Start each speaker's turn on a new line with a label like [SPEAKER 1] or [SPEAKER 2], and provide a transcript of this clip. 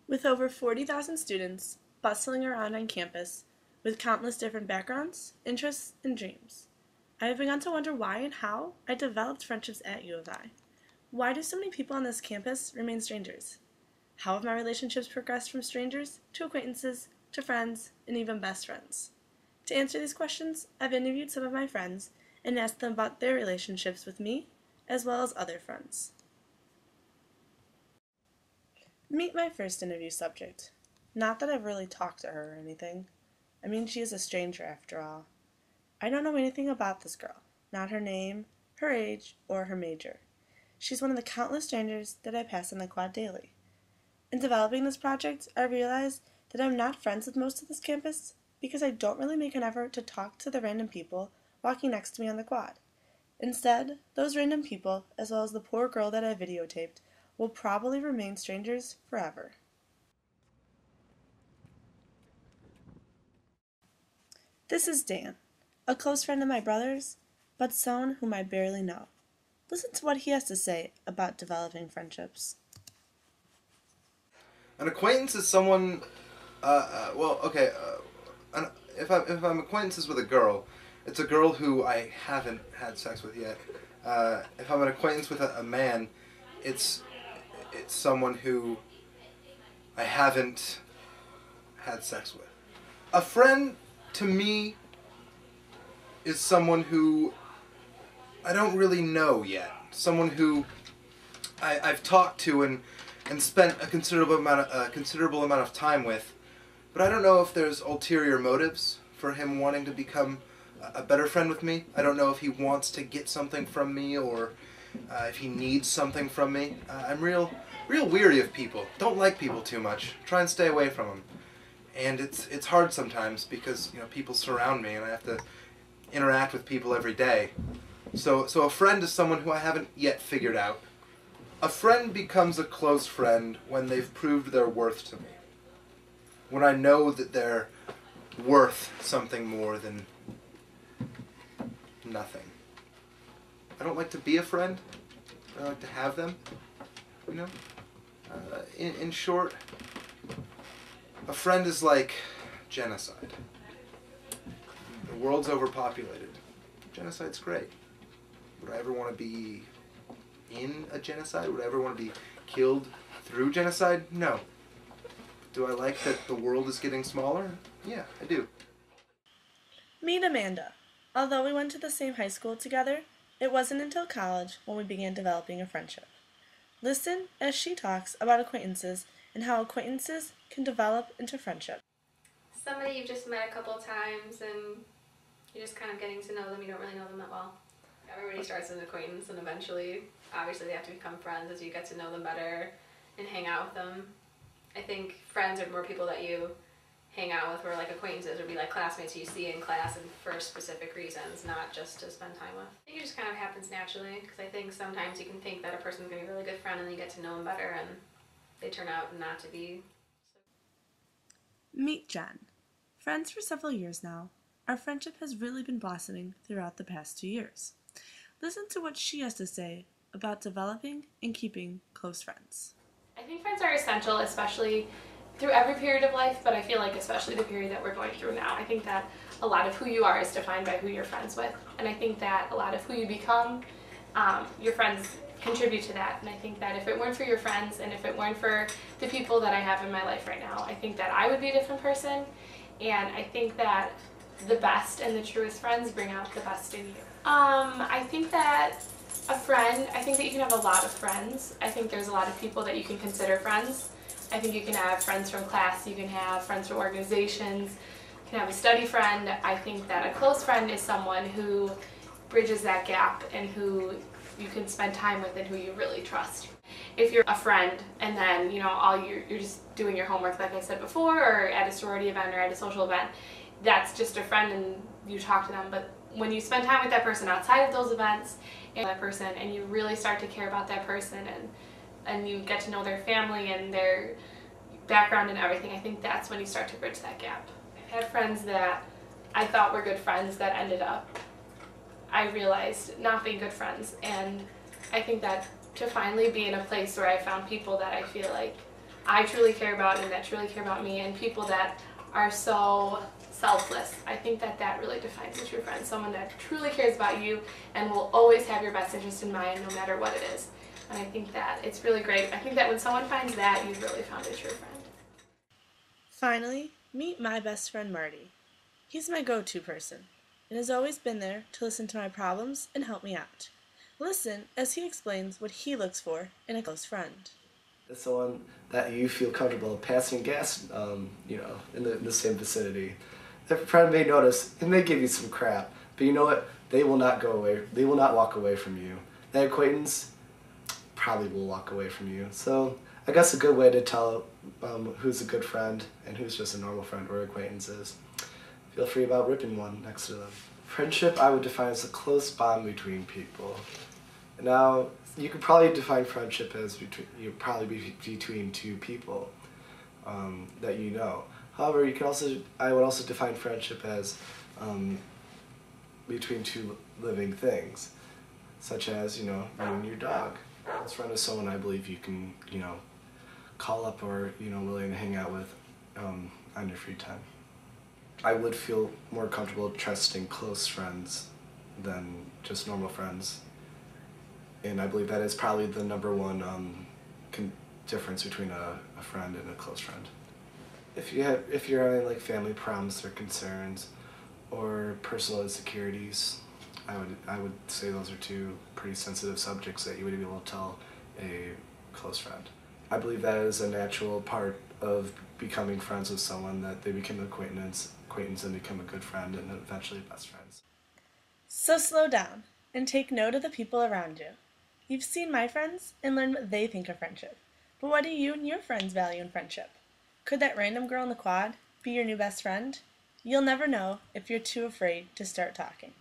[SPEAKER 1] With over 40,000 students bustling around on campus with countless different backgrounds, interests, and dreams, I have begun to wonder why and how I developed friendships at U of I. Why do so many people on this campus remain strangers? How have my relationships progressed from strangers to acquaintances to friends and even best friends? To answer these questions, I've interviewed some of my friends and asked them about their relationships with me as well as other friends. Meet my first interview subject. Not that I've really talked to her or anything. I mean, she is a stranger after all. I don't know anything about this girl, not her name, her age, or her major. She's one of the countless strangers that I pass on the quad daily. In developing this project, I realized that I'm not friends with most of this campus because I don't really make an effort to talk to the random people walking next to me on the quad. Instead, those random people, as well as the poor girl that I videotaped, will probably remain strangers forever. This is Dan, a close friend of my brother's, but someone whom I barely know. Listen to what he has to say about developing friendships.
[SPEAKER 2] An acquaintance is someone. If I'm acquaintances with a girl, it's a girl who I haven't had sex with yet. If I'm an acquaintance with a man, it's someone who I haven't had sex with. A friend, to me, is someone who I don't really know yet. Someone who I've talked to and spent a considerable amount of time with, but I don't know if there's ulterior motives for him wanting to become a better friend with me. I don't know if he wants to get something from me or if he needs something from me. I'm real weary of people. Don't like people too much. Try and stay away from them. And it's hard sometimes because people surround me and I have to interact with people every day. So a friend is someone who I haven't yet figured out. A friend becomes a close friend when they've proved their worth to me. When I know that they're worth something more than nothing. I don't like to be a friend. I like to have them. In short, a friend is like genocide. The world's overpopulated. Genocide's great. Would I ever want to be in a genocide? Would I ever want to be killed through genocide? No. Do I like that the world is getting smaller? Yeah, I do.
[SPEAKER 1] Meet Amanda. Although we went to the same high school together, it wasn't until college when we began developing a friendship. Listen as she talks about acquaintances and how acquaintances can develop into friendship.
[SPEAKER 3] Somebody you've just met a couple of times and you're just kind of getting to know them, you don't really know them that well. Everybody starts as an acquaintance and eventually, obviously they have to become friends as you get to know them better and hang out with them. I think friends are more people that you hang out with, where like acquaintances would be like classmates you see in class and for specific reasons, not just to spend time with. I think it just kind of happens naturally, because I think sometimes you can think that a person's going to be a really good friend and then you get to know them better and they turn out not to be.
[SPEAKER 1] Meet Jen. Friends for several years now, our friendship has really been blossoming throughout the past 2 years. Listen to what she has to say about developing and keeping close friends.
[SPEAKER 4] I think friends are essential, especially through every period of life, but I feel like especially the period that we're going through now. I think that a lot of who you are is defined by who you're friends with, and I think that a lot of who you become, your friends contribute to that. And I think that if it weren't for your friends and if it weren't for the people that I have in my life right now, I think that I would be a different person. And I think that the best and the truest friends bring out the best in you. I think that I think that you can have a lot of friends. I think there's a lot of people that you can consider friends. I think you can have friends from class, you can have friends from organizations, you can have a study friend. I think that a close friend is someone who bridges that gap and who you can spend time with and who you really trust. If you're a friend and then you're just doing your homework like I said before, or at a sorority event or at a social event, that's just a friend and you talk to them. But when you spend time with that person outside of those events and you really start to care about that person and you get to know their family and their background and everything, I think that's when you start to bridge that gap. I've had friends that I thought were good friends that ended up, I realized, not being good friends. And I think that to finally be in a place where I found people that I feel like I truly care about and that truly care about me, and people that are so selfless. I think that that really defines a true friend, someone that truly cares about you and will always have your best interest in mind no matter what it is. And I think that it's really great. I think that when someone finds that, you've really found a true friend.
[SPEAKER 1] Finally, meet my best friend Marty. He's my go-to person and has always been there to listen to my problems and help me out. Listen as he explains what he looks for in a close friend.
[SPEAKER 5] It's someone that you feel comfortable passing gas, in the same vicinity. That friend may notice, and may give you some crap, but you know what? They will not go away. They will not walk away from you. That acquaintance probably will walk away from you. So I guess a good way to tell who's a good friend and who's just a normal friend or acquaintance is, feel free about ripping one next to them. Friendship I would define as a close bond between people. Now, you could probably define friendship as between two people that you know. However, I would also define friendship as between two living things, such as, you and your dog. This friend is someone I believe you can, call up or, willing to hang out with on your free time. I would feel more comfortable trusting close friends than just normal friends. And I believe that is probably the number one difference between a friend and a close friend. If you're having like family problems or concerns or personal insecurities, I would say those are two pretty sensitive subjects that you would be able to tell a close friend. I believe that is a natural part of becoming friends with someone, that they become an acquaintance and become a good friend and eventually best friends.
[SPEAKER 1] So slow down and take note of the people around you. You've seen my friends and learned what they think of friendship. But what do you and your friends value in friendship? Could that random girl in the quad be your new best friend? You'll never know if you're too afraid to start talking.